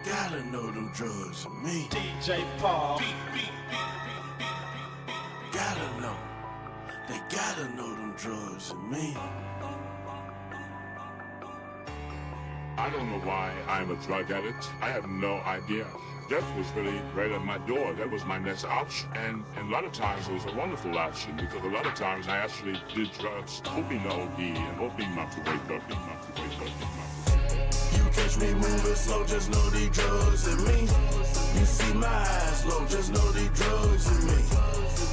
Gotta know them drugs are me. DJ Paul. Gotta know. They gotta know them drugs are me. I don't know why I'm a drug addict. I have no idea. Death was really right at my door. That was my next option. And a lot of times it was a wonderful option because a lot of times I actually did drugs hoping to OD and hoping not to wake up. You catch me moving slow, just know these drugs in me. You see my eyes low, just know these drugs in me.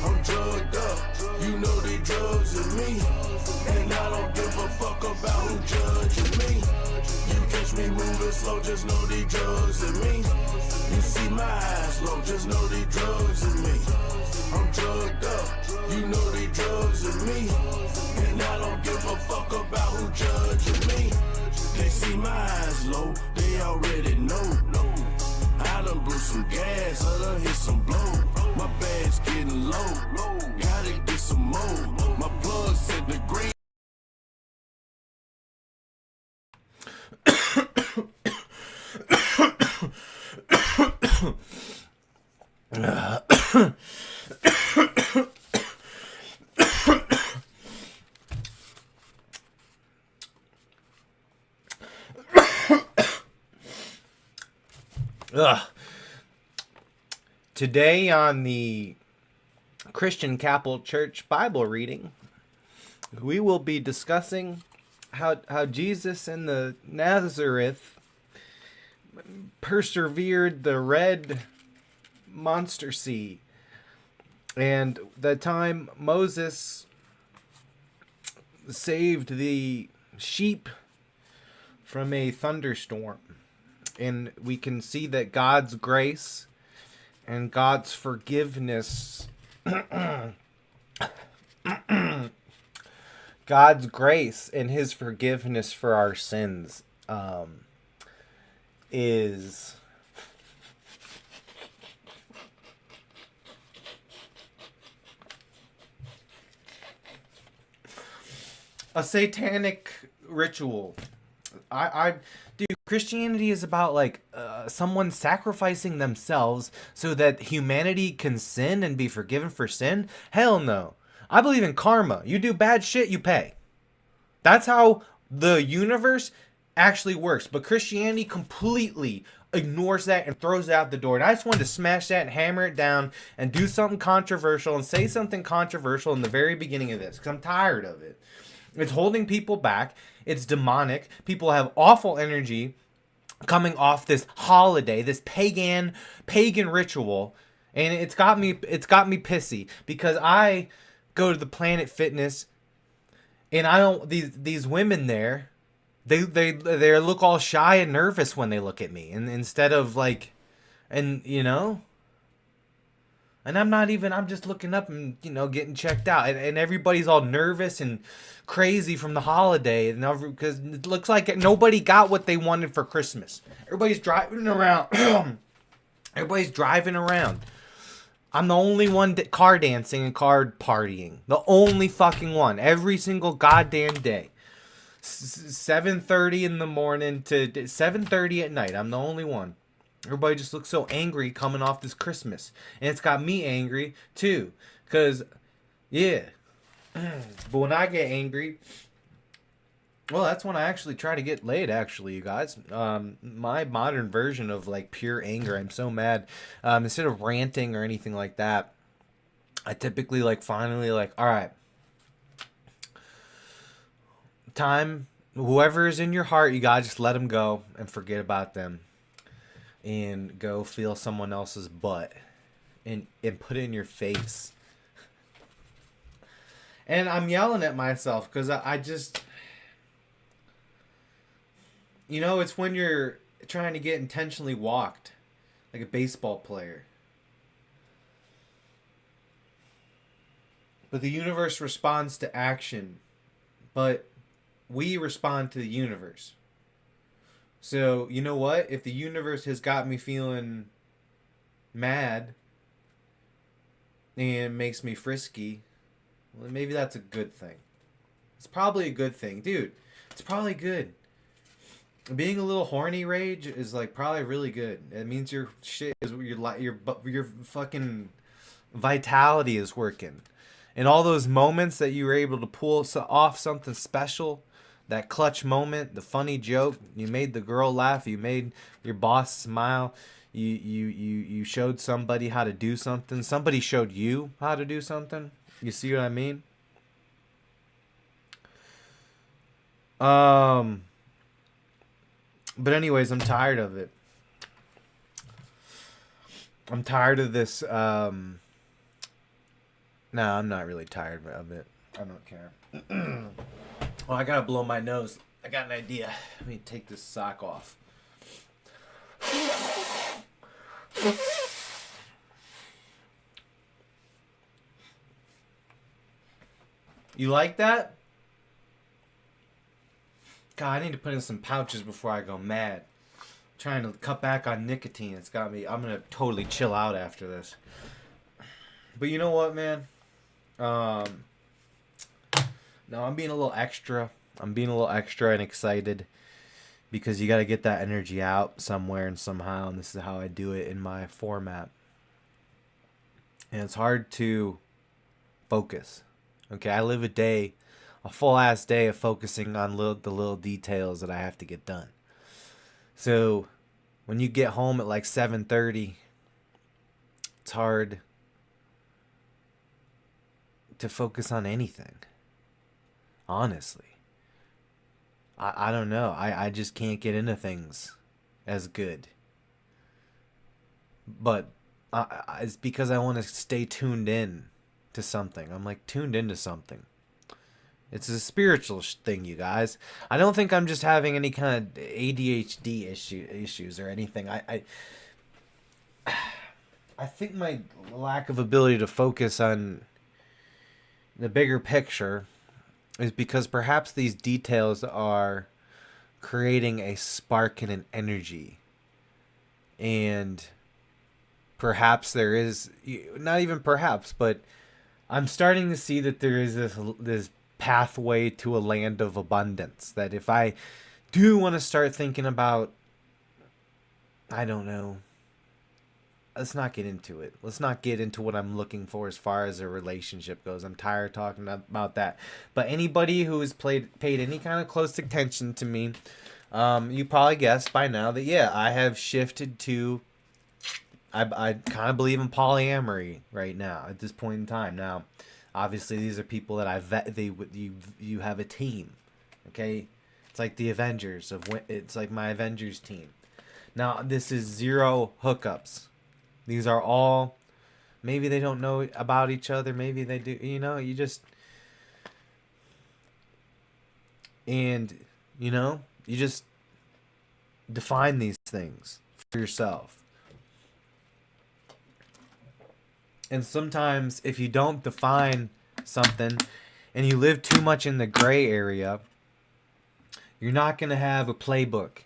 I'm drugged up, you know these drugs in me. And I don't give a fuck about who judging me. You catch me moving slow, just know these drugs in me. You see my eyes low, just know these drugs in me. I'm drugged up, you know these drugs in me. And I don't give a fuck about who judging me. They see my eyes low, they already know. I done blew some gas, I done hit some blow. My bag's getting low, gotta get some more. My plug said the green. Today on the Christian Capital Church Bible reading, we will be discussing how Jesus in the Nazareth persevered the red monster sea, and the time Moses saved the sheep from a thunderstorm. And we can see that God's grace and God's forgiveness, God's grace and his forgiveness for our sins is a satanic ritual. Dude, Christianity is about like someone sacrificing themselves so that humanity can sin and be forgiven for sin. Hell no. I believe in karma. You do bad shit, you pay. That's how the universe actually works. But Christianity completely ignores that and throws it out the door. And I just wanted to smash that and hammer it down and do something controversial and say something controversial in the very beginning of this, because I'm tired of it. It's holding people back. It's demonic. People have awful energy coming off this holiday, this pagan ritual, and it's got me pissy because I go to the Planet Fitness and I don't these women there, they look all shy and nervous when they look at me, and instead of like, and you know, and I'm just looking up and, you know, getting checked out. And everybody's all nervous and crazy from the holiday. Because it looks like nobody got what they wanted for Christmas. Everybody's driving around. I'm the only one car dancing and car partying. The only fucking one. Every single goddamn day. 7:30 in the morning to 7:30 at night. I'm the only one. Everybody just looks so angry coming off this Christmas. And it's got me angry, too. Because, yeah. But when I get angry, well, that's when I actually try to get laid, actually, you guys. My modern version of, like, pure anger. I'm so mad. Instead of ranting or anything like that, I typically, like, finally, like, all right. Time, whoever is in your heart, you gotta just let them go and forget about them. And go feel someone else's butt and put it in your face. And I'm yelling at myself because I just, you know, it's when you're trying to get intentionally walked like a baseball player. But the universe responds to action, but we respond to the universe. So, you know what? If the universe has got me feeling mad and makes me frisky, well, maybe that's a good thing. It's probably a good thing. Dude, it's probably good. being a little horny rage is like probably really good. It means your shit is your fucking vitality is working. And all those moments that you were able to pull off something special, that clutch moment, the funny joke, you made the girl laugh, you made your boss smile, you showed somebody how to do something, somebody showed you how to do something. You see what I mean? But anyways, I'm tired of it. I'm tired of this. No, I'm not really tired of it. I don't care. Well, I gotta blow my nose. I got an idea. Let me take this sock off. You like that? God, I need to put in some pouches before I go mad. I'm trying to cut back on nicotine. It's got me. I'm gonna totally chill out after this. But you know what, man? No, I'm being a little extra. I'm being a little extra and excited because you got to get that energy out somewhere and somehow, and this is how I do it in my format. And it's hard to focus. Okay, I live a full ass day of focusing on the little details that I have to get done. So when you get home at like 7:30, it's hard to focus on anything. Honestly. I don't know. I just can't get into things as good. But it's because I want to stay tuned in to something. I'm like tuned into something. It's a spiritual thing, you guys. I don't think I'm just having any kind of ADHD issues or anything. I think my lack of ability to focus on the bigger picture is because perhaps these details are creating a spark and an energy. And perhaps there is, not even perhaps, but I'm starting to see that there is this pathway to a land of abundance. That if I do want to start thinking about, I don't know, let's not get into it. Let's not get into what I'm looking for as far as a relationship goes. I'm tired of talking about that. But anybody who has paid any kind of close attention to me, you probably guessed by now that, yeah, I have shifted to, I kind of believe in polyamory right now at this point in time. Now, obviously, these are people that I vet. You have a team, okay? It's like the Avengers it's like my Avengers team. Now, this is zero hookups. These are all, maybe they don't know about each other. Maybe they do. You just, and, you just define these things for yourself. And sometimes if you don't define something and you live too much in the gray area, you're not going to have a playbook.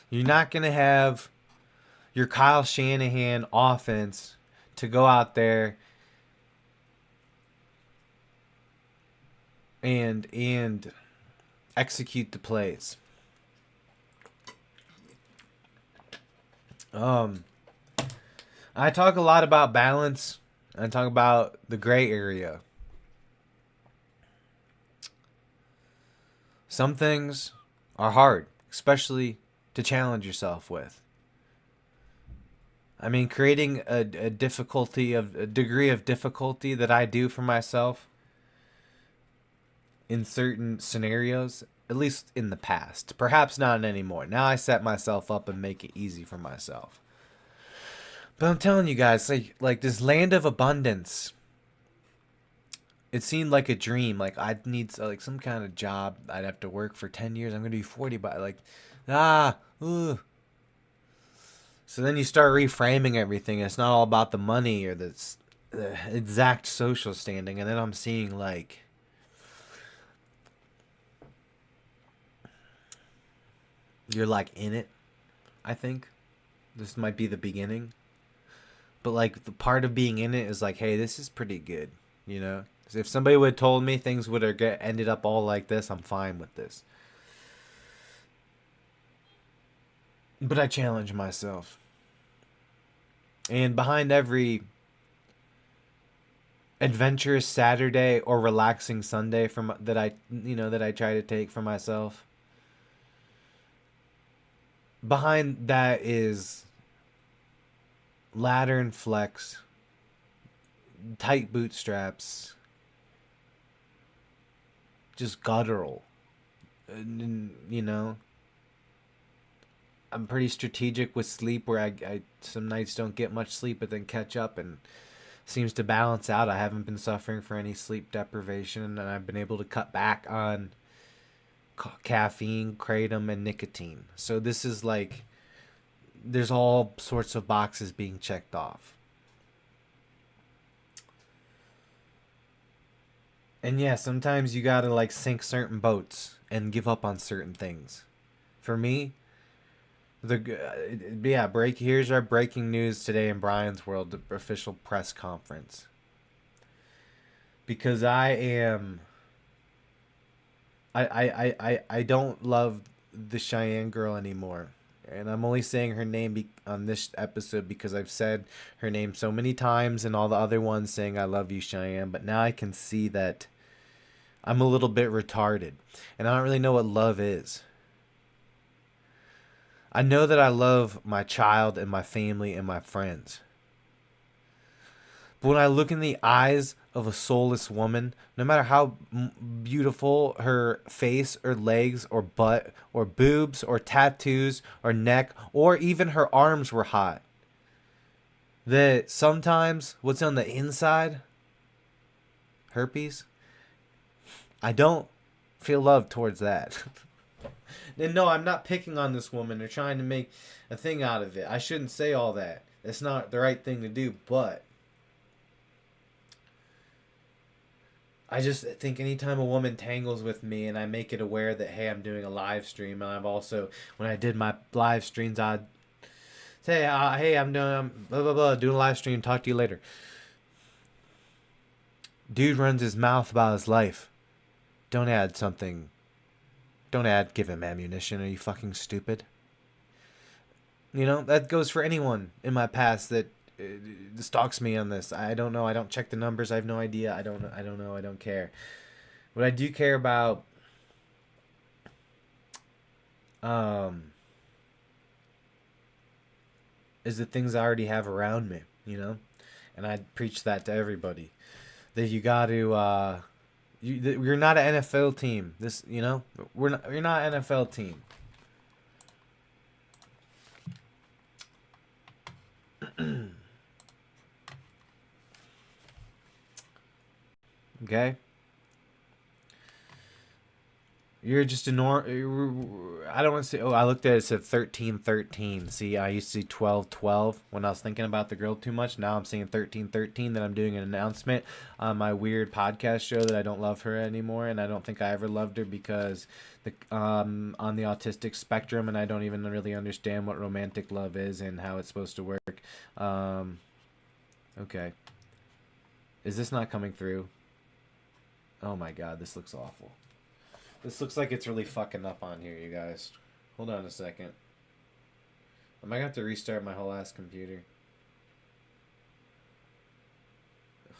You're not going to have your Kyle Shanahan offense to go out there and execute the plays. I talk a lot about balance. I talk about the gray area. Some things are hard, especially to challenge yourself with. I mean, creating a degree of difficulty that I do for myself in certain scenarios, at least in the past. Perhaps not anymore. Now I set myself up and make it easy for myself. But I'm telling you guys, like this land of abundance, it seemed like a dream. Like I'd need like some kind of job. I'd have to work for 10 years. I'm going to be 40, but ooh. So then you start reframing everything. It's not all about the money or the exact social standing. And then I'm seeing like, you're like in it, I think. This might be the beginning. But like the part of being in it is like, hey, this is pretty good, If somebody would have told me things would have ended up all like this, I'm fine with this. But I challenge myself. And behind every adventurous Saturday or relaxing Sunday that I try to take for myself, behind that is ladder and flex, tight bootstraps, just guttural. And, I'm pretty strategic with sleep where I some nights don't get much sleep but then catch up and seems to balance out. I haven't been suffering for any sleep deprivation, and I've been able to cut back on caffeine, kratom, and nicotine. So this is like, there's all sorts of boxes being checked off. And yeah, sometimes you gotta like sink certain boats and give up on certain things. For me, here's our breaking news today in Bryan's world, the official press conference. Because I don't love the Cheyenne girl anymore. And I'm only saying her name on this episode because I've said her name so many times and all the other ones saying I love you, Cheyenne. But now I can see that I'm a little bit retarded. And I don't really know what love is. I know that I love my child and my family and my friends. But when I look in the eyes of a soulless woman, no matter how beautiful her face or legs or butt or boobs or tattoos or neck or even her arms were hot, that sometimes what's on the inside, herpes, I don't feel love towards that. And no, I'm not picking on this woman or trying to make a thing out of it. I shouldn't say all that. That's not the right thing to do, but I just think anytime a woman tangles with me and I make it aware that, hey, I'm doing a live stream, and I've also, when I did my live streams, I'd say, hey, I'm doing blah, blah, blah, doing a live stream, talk to you later. Dude runs his mouth about his life. Don't add give him ammunition. Are you fucking stupid? That goes for anyone in my past that stalks me on this. I don't know. I don't check the numbers. I have no idea. I don't know. I don't care. What I do care about is the things I already have around me, And I preach that to everybody. That you got to you're not an NFL team. You're not an NFL team. Okay? You're just a I don't want to say, I looked at it, it said 13-13. See, I used to see 12-12 when I was thinking about the girl too much. Now I'm seeing 13-13, that I'm doing an announcement on my weird podcast show that I don't love her anymore, and I don't think I ever loved her because on the autistic spectrum, and I don't even really understand what romantic love is and how it's supposed to work. Okay. Is this not coming through? Oh my god, this looks awful. This looks like it's really fucking up on here, you guys. Hold on a second. I might have to restart my whole ass computer. Ugh.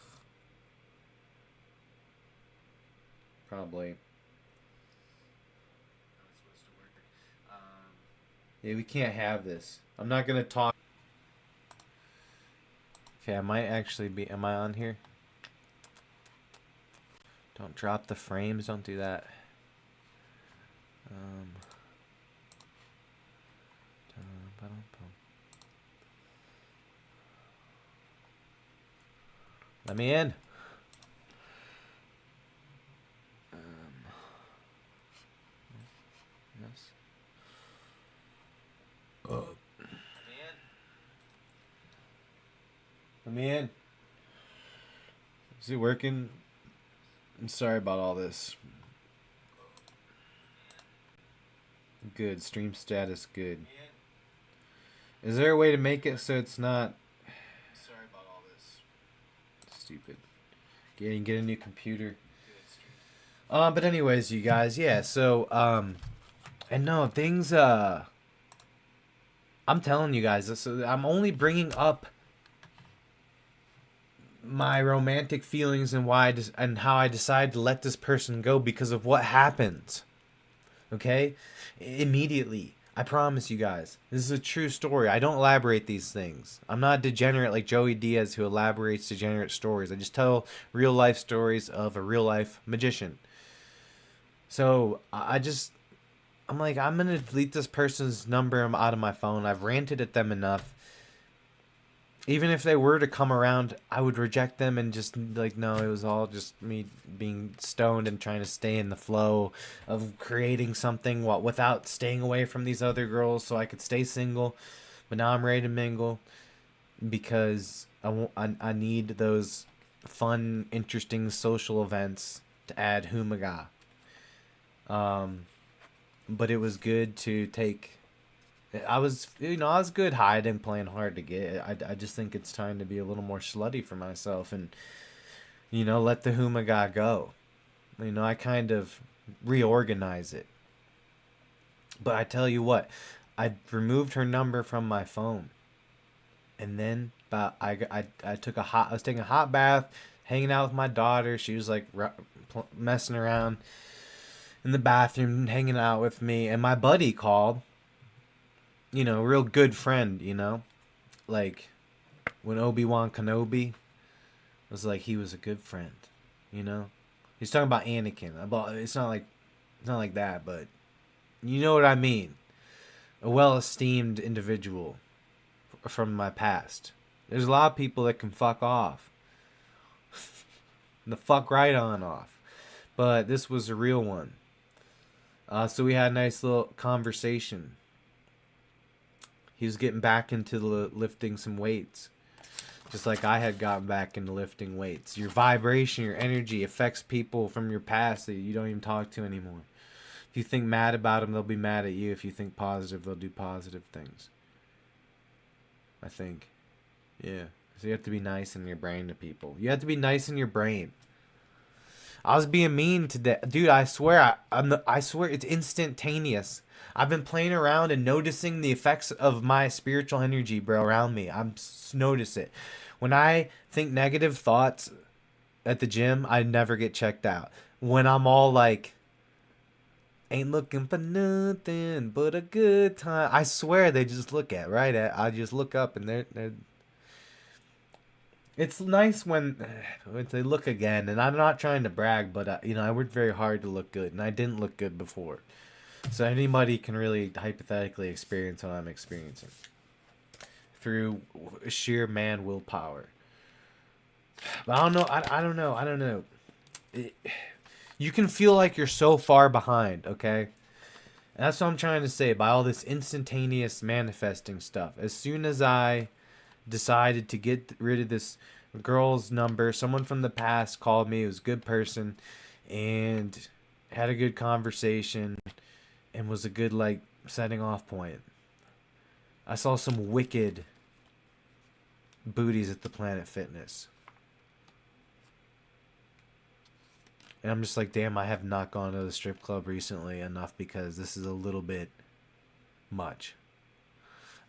Probably. Yeah, we can't have this. I'm not gonna talk. Okay, I might actually be. Am I on here? Don't drop the frames. Don't do that. Let me in. Yes. Let me in. Is it working? I'm sorry about all this. Good. Stream status good. Is there a way to make it so it's not... Sorry about all this. Stupid. Get a new computer. But anyways, you guys, yeah, so, and no, things, I'm telling you guys, I'm only bringing up my romantic feelings and and how I decided to let this person go because of what happens. Okay? Immediately. I promise you guys. This is a true story. I don't elaborate these things. I'm not a degenerate like Joey Diaz who elaborates degenerate stories. I just tell real life stories of a real life magician. So I'm like, I'm going to delete this person's number out of my phone. I've ranted at them enough. Even if they were to come around, I would reject them and just like, no, it was all just me being stoned and trying to stay in the flow of creating something without staying away from these other girls so I could stay single. But now I'm ready to mingle because I need those fun, interesting social events to add humaga. But it was good to take. I was good hiding, playing hard to get. I just think it's time to be a little more slutty for myself and, let the humaga go. I kind of reorganize it. But I tell you what, I removed her number from my phone. And then I was taking a hot bath, hanging out with my daughter. She was like messing around in the bathroom, hanging out with me. And my buddy called. Real good friend, like when Obi-Wan Kenobi was like, he was a good friend, he's talking about Anakin. It's not like that, but you know what I mean. A well-esteemed individual from my past. There's a lot of people that can fuck off. The fuck right on off. But this was a real one. So we had a nice little conversation. He was getting back into lifting some weights. Just like I had gotten back into lifting weights. Your vibration, your energy affects people from your past that you don't even talk to anymore. If you think mad about them, they'll be mad at you. If you think positive, they'll do positive things. I think. Yeah. So you have to be nice in your brain to people. You have to be nice in your brain. I was being mean today. Dude, I swear, I swear it's instantaneous. I've been playing around and noticing the effects of my spiritual energy, bro, around me. Notice it. When I think negative thoughts at the gym, I never get checked out. When I'm all like, ain't looking for nothing but a good time, I swear they just look at, right at, I just look up and they're it's nice when they look again, and I'm not trying to brag, but I worked very hard to look good, and I didn't look good before. So anybody can really hypothetically experience what I'm experiencing through sheer man willpower. But I don't know. I don't know. You can feel like you're so far behind, okay? And that's what I'm trying to say by all this instantaneous manifesting stuff. As soon as I decided to get rid of this girl's number, someone from the past called me. It was a good person and had a good conversation and was a good setting off point. I saw some wicked booties at the Planet Fitness. And I'm just like, damn, I have not gone to the strip club recently enough because this is a little bit much.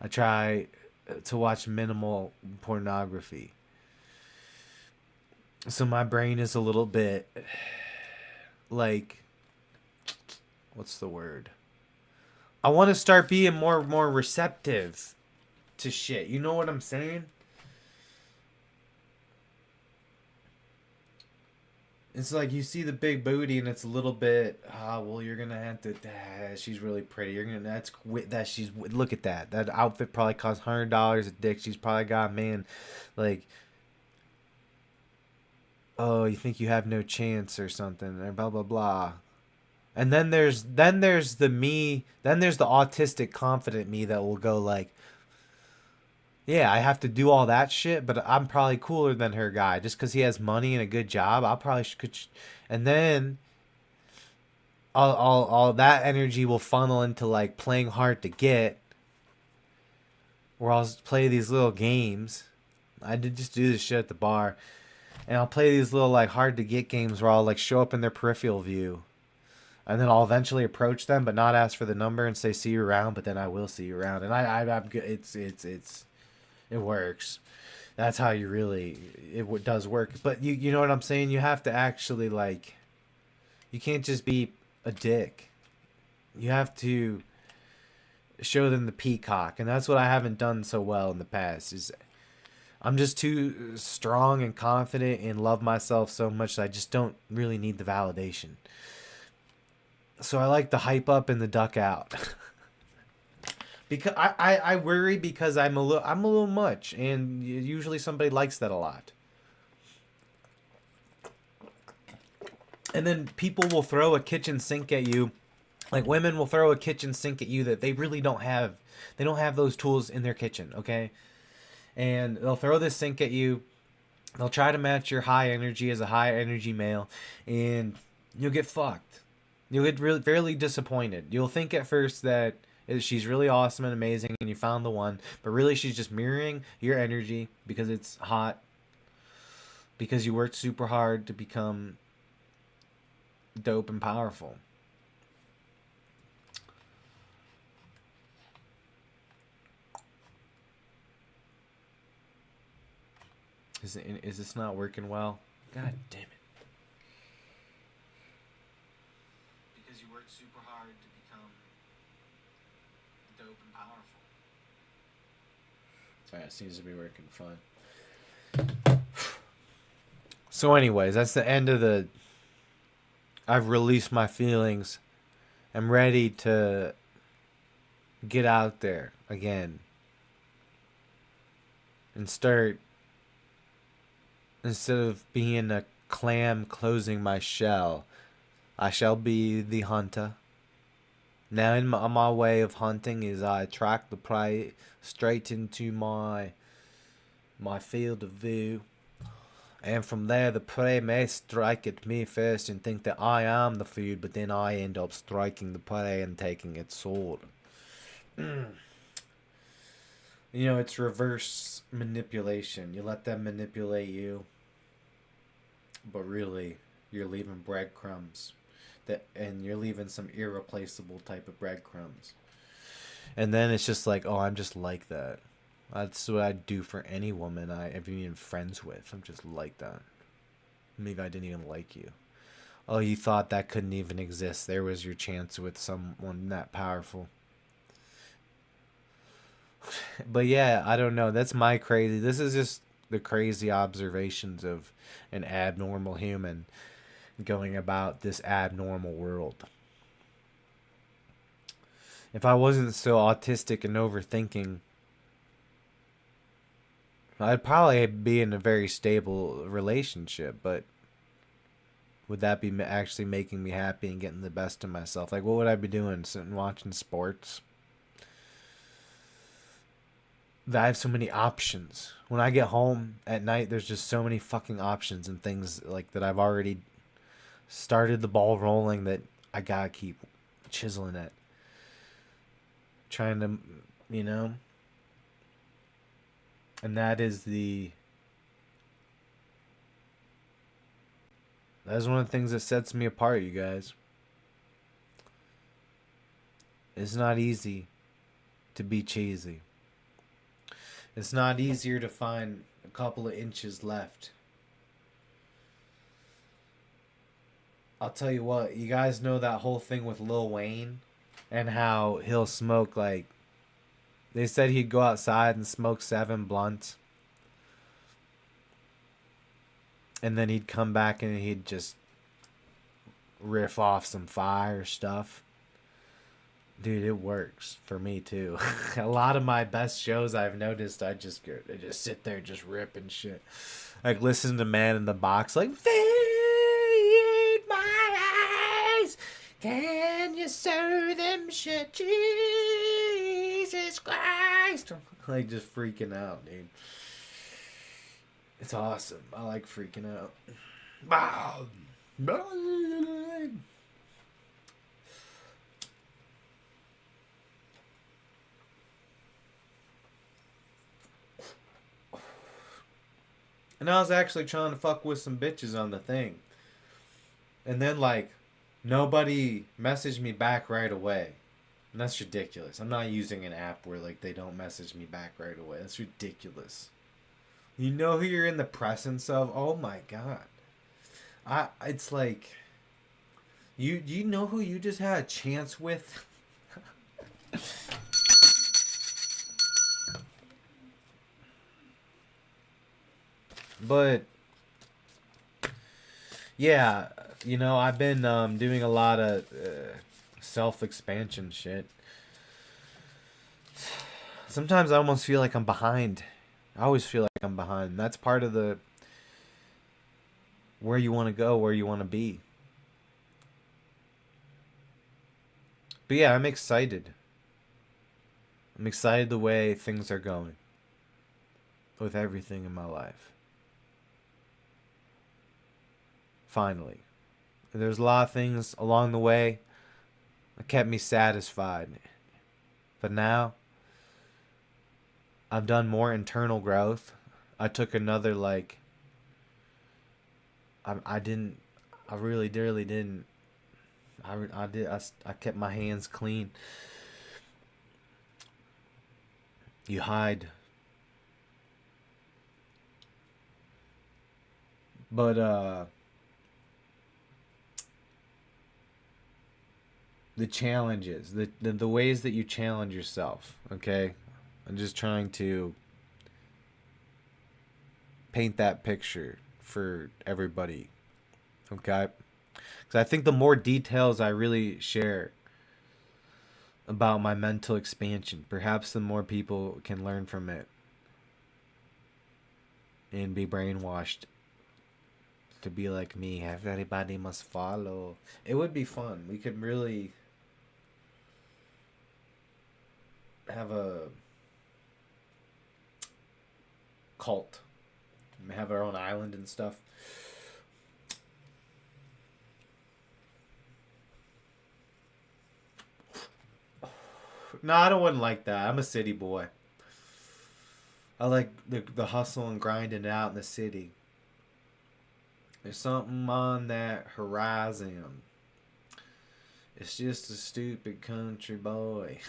I try to watch minimal pornography. So my brain is a little bit what's the word? I want to start being more receptive to shit. You know what I'm saying? It's like you see the big booty and it's a little bit, well, you're going to have to, she's really pretty. You're going to, look at that. That outfit probably costs $100 a dick. She's probably got a man, oh, you think you have no chance or something, or blah, blah, blah. And then there's the autistic confident me that will go yeah, I have to do all that shit, but I'm probably cooler than her guy just because he has money and a good job. I probably could, and then all that energy will funnel into playing hard to get, where I'll play these little games. I did just do this shit at the bar, and I'll play these little hard to get games where I'll show up in their peripheral view. and then I'll eventually approach them, but not ask for the number and say see you around. But then I will see you around, and I'm good. It works. That's how you really does work. But you know what I'm saying. You have to actually like. You can't just be a dick. You have to show them the peacock, and that's what I haven't done so well in the past. Is I'm just too strong and confident and love myself so much that I just don't really need the validation. So I like the hype up and the duck out. Because I worry because I'm a little much, and usually somebody likes that a lot. And then people will throw a kitchen sink at you. Like women will throw a kitchen sink at you that they really don't have. They don't have those tools in their kitchen, okay? And they'll throw this sink at you. They'll try to match your high energy as a high energy male, and you'll get fucked. You'll get really fairly disappointed. You'll think at first that she's really awesome and amazing and you found the one, but really she's just mirroring your energy because it's hot, because you worked super hard to become dope and powerful. Is this not working well? God damn it. Because you worked super hard to become dope and powerful. Sorry, it seems to be working fine. So anyways, that's the end of the... I've released my feelings. I'm ready to get out there again. And start... Instead of being a clam closing my shell, I shall be the hunter. Now in my way of hunting is I track the prey straight into my field of view. And from there the prey may strike at me first and think that I am the food, but then I end up striking the prey and taking its sword. You know, it's reverse manipulation. You let them manipulate you, but really, you're leaving breadcrumbs, and you're leaving some irreplaceable type of breadcrumbs. And then it's just like, oh, I'm just like that. That's what I'd do for any woman I've been friends with. I'm just like that. Maybe I didn't even like you. Oh, you thought that couldn't even exist. There was your chance with someone that powerful. But yeah, I don't know. That's my crazy. This is just the crazy observations of an abnormal human going about this abnormal world. If I wasn't so autistic and overthinking, I'd probably be in a very stable relationship, but would that be actually making me happy and getting the best of myself? Like, what would I be doing? Sitting watching sports? I have so many options. When I get home at night, there's just so many fucking options and things like that I've already started the ball rolling that I gotta keep chiseling at. Trying to, you know. And that is one of the things that sets me apart, you guys. It's not easy to be cheesy. It's not easier to find a couple of inches left. I'll tell you what, you guys know that whole thing with Lil Wayne and how he'll smoke like... They said he'd go outside and smoke 7 blunts. And then he'd come back and he'd just riff off some fire stuff. Dude, it works for me too. A lot of my best shows I've noticed, I just sit there just ripping shit. Like listen to Man in the Box, like feed my eyes, can you sew them shut, Jesus Christ? Like just freaking out, dude. It's awesome. I like freaking out. Wow. And I was actually trying to fuck with some bitches on the thing. And then, like, Nobody messaged me back right away. And that's ridiculous. I'm not using an app where like they don't message me back right away. That's ridiculous. You know who you're in the presence of? Oh my god. It's like you know who you just had a chance with? But yeah, I've been doing a lot of self-expansion shit. Sometimes I almost feel like I'm behind. I always feel like I'm behind. That's part of the where you want to go, where you want to be. But yeah, I'm excited. I'm excited the way things are going with everything in my life. Finally. There's a lot of things along the way that kept me satisfied. But now, I've done more internal growth. I took another, like, I really didn't. I kept my hands clean. You hide. But, the challenges, the ways that you challenge yourself, okay? I'm just trying to paint that picture for everybody, okay? Because I think the more details I really share about my mental expansion, perhaps the more people can learn from it and be brainwashed to be like me. Everybody must follow. It would be fun. We could really have a cult, have our own island and stuff. No, I wouldn't like that. I'm a city boy. I like the hustle and grinding out in the city. There's something on that horizon. It's just a stupid country boy.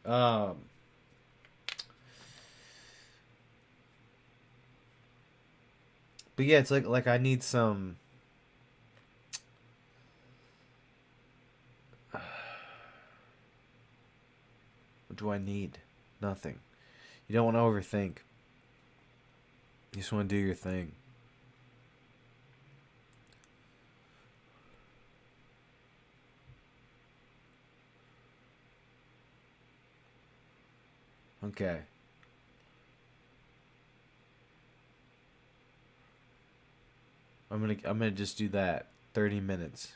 um but yeah, it's like I need some what do I need? Nothing. You don't want to overthink. You just want to do your thing. Okay. I'm gonna just do that. 30 minutes.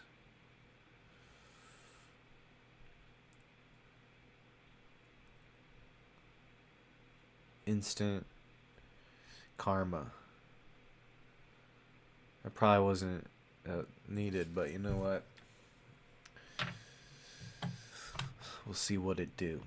Instant karma. That probably wasn't needed, but you know what? We'll see what it do.